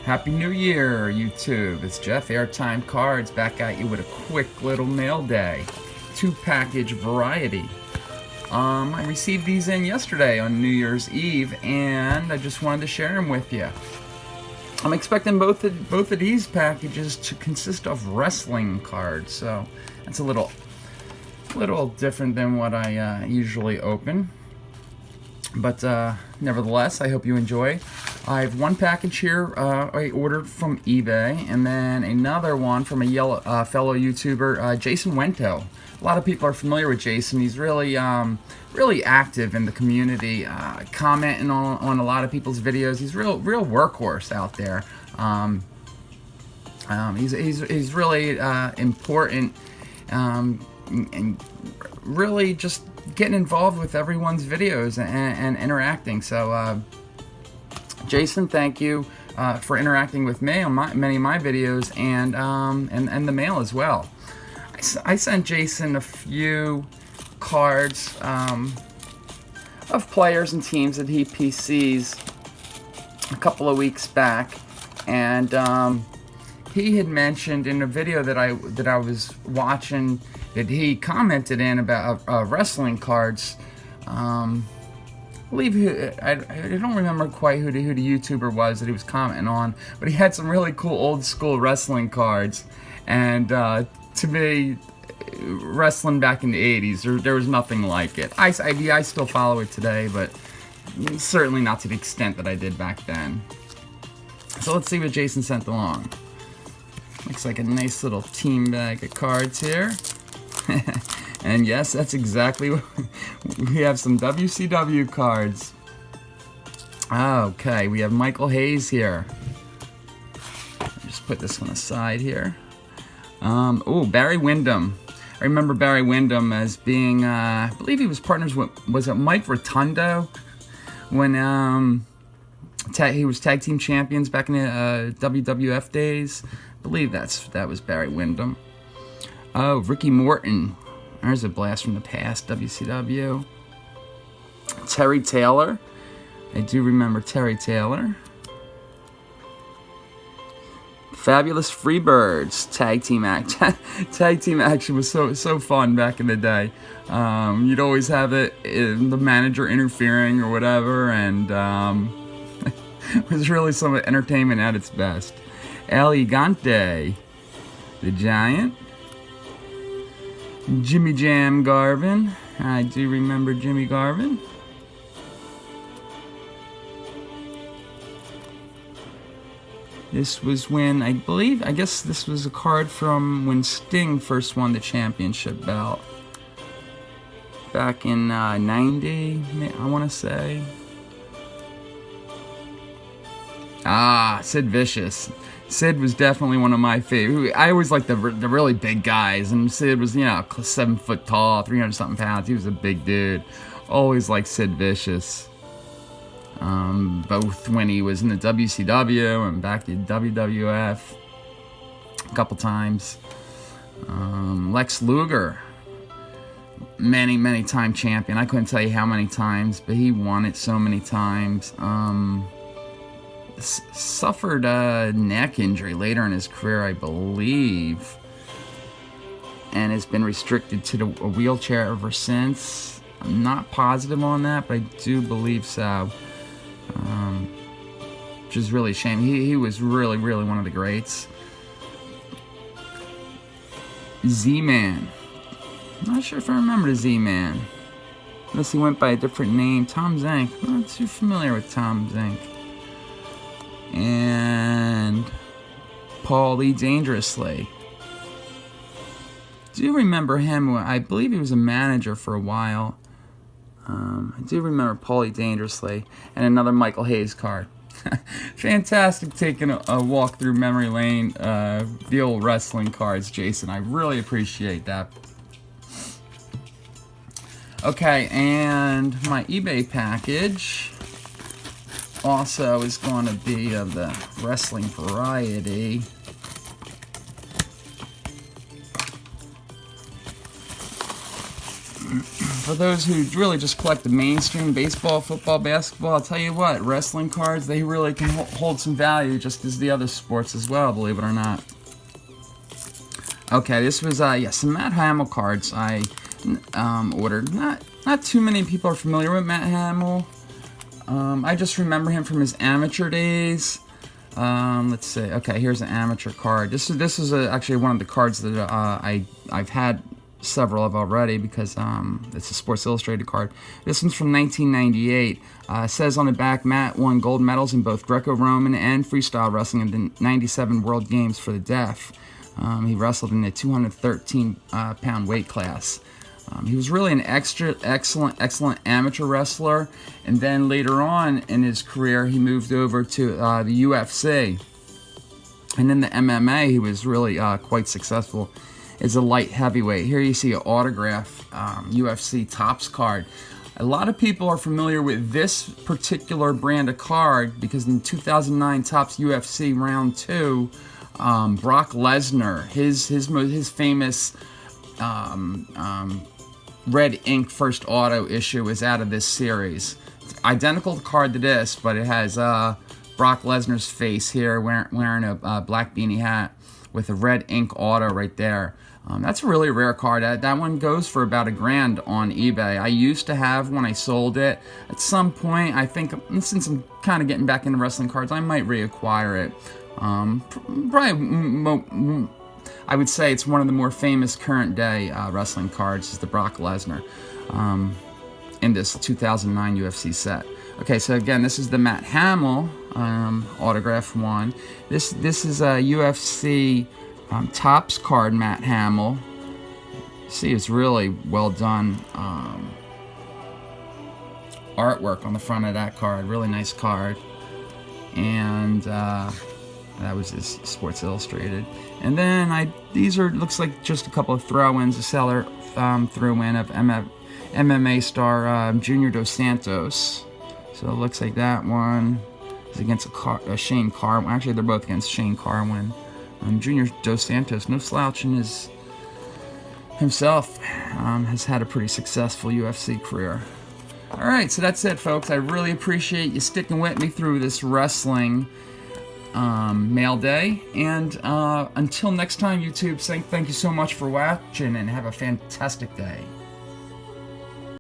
Happy New Year, YouTube. It's Jeff, Airtime Cards, back at you with a quick little mail day. 2-package variety. I received these in yesterday on New Year's Eve, and I just wanted to share them with you. I'm expecting both of these packages to consist of wrestling cards, so that's a little different than what I usually open. But nevertheless, I hope you enjoy. I have one package here I ordered from eBay, and then another one from a fellow YouTuber, Jason Wento. A lot of people are familiar with Jason. He's really active in the community, commenting on a lot of people's videos. He's real workhorse out there. He's really important and really just getting involved with everyone's videos and interacting. So Jason, thank you for interacting with me on many of my videos and the mail as well. I sent Jason a few cards of players and teams that he PCs a couple of weeks back, and he had mentioned in a video that I was watching that he commented in about wrestling cards. I believe I don't remember quite who the YouTuber was that he was commenting on, but he had some really cool old school wrestling cards, and to me, wrestling back in the 80s, there was nothing like it. I still follow it today, but certainly not to the extent that I did back then. So let's see what Jason sent along. Looks like a nice little team bag of cards here. And yes, that's exactly what we have, some WCW cards. Okay, we have Michael Hayes here. Just put this one aside here. Oh, Barry Windham. I remember Barry Windham as being, I believe he was partners with, was it Mike Rotundo? When he was tag team champions back in the WWF days. I believe that was Barry Windham. Oh, Ricky Morton. There's a blast from the past, WCW. Terry Taylor. I do remember Terry Taylor. Fabulous Freebirds. Tag team action was so fun back in the day. You'd always have the manager interfering or whatever, and it was really some entertainment at its best. El Gigante. The Giant. Jimmy Jam Garvin. I do remember Jimmy Garvin. This was when, I guess this was a card from when Sting first won the championship belt. Back in 90, I want to say. Ah, Sid Vicious. Sid was definitely one of my favorite. I always liked the really big guys, and Sid was, 7 foot tall, 300-something pounds. He was a big dude. Always liked Sid Vicious. Both when he was in the WCW and back in WWF a couple times. Lex Luger, many time champion. I couldn't tell you how many times, but he won it so many times. Suffered a neck injury later in his career, I believe, and has been restricted to a wheelchair ever since. I'm not positive on that, but I do believe so. Which is really a shame. He was really one of the greats. Z-Man. Not sure if I remember the Z-Man, unless he went by a different name. Tom Zank. I'm not too familiar with Tom Zank. And Paulie Dangerously. Do you remember him? I believe he was a manager for a while. I do remember Paulie Dangerously. And another Michael Hayes card. Fantastic taking a walk through memory lane, the old wrestling cards, Jason. I really appreciate that. Okay, and my eBay package also is going to be of the wrestling variety. for those who really just collect the mainstream baseball, football, basketball, I'll tell you what, wrestling cards, they really can hold some value just as the other sports as well, believe it or not. Okay, this was some Matt Hamill cards I ordered. Not too many people are familiar with Matt Hamill. I just remember him from his amateur days. Let's see. Okay, here's an amateur card. This is actually one of the cards that I've had several of already because it's a Sports Illustrated card. This one's from 1998. It says on the back, Matt won gold medals in both Greco-Roman and freestyle wrestling in the 97 World Games for the deaf. He wrestled in the 213-pound weight class. He was really an excellent amateur wrestler, and then later on in his career, he moved over to the UFC. And in the MMA, he was really quite successful as a light heavyweight. Here you see an autograph UFC Topps card. A lot of people are familiar with this particular brand of card because in 2009 Topps UFC Round 2, Brock Lesnar, his famous red ink first auto issue is out of this series. It's identical card to this, but it has Brock Lesnar's face here wearing a black beanie hat with a red ink auto right there. That's a really rare card. That one goes for about $1,000 on eBay. I used to have one. I sold it. At some point, I think, since I'm kind of getting back into wrestling cards, I might reacquire it. Probably, I would say it's one of the more famous current day wrestling cards is the Brock Lesnar in this 2009 UFC set. Okay, so again, this is the Matt Hamill autograph one. This is a UFC Topps card, Matt Hamill. See, it's really well done artwork on the front of that card. Really nice card. And that was his Sports Illustrated. And then these are, looks like just a couple of throw-ins. The seller threw in of MMA star Junior Dos Santos. So it looks like that one is against a Shane Carwin. Actually, they're both against Shane Carwin. Junior Dos Santos, no slouch in himself, has had a pretty successful UFC career. Alright, so that's it, folks. I really appreciate you sticking with me through this wrestling mail day. And until next time, YouTube, thank you so much for watching and have a fantastic day.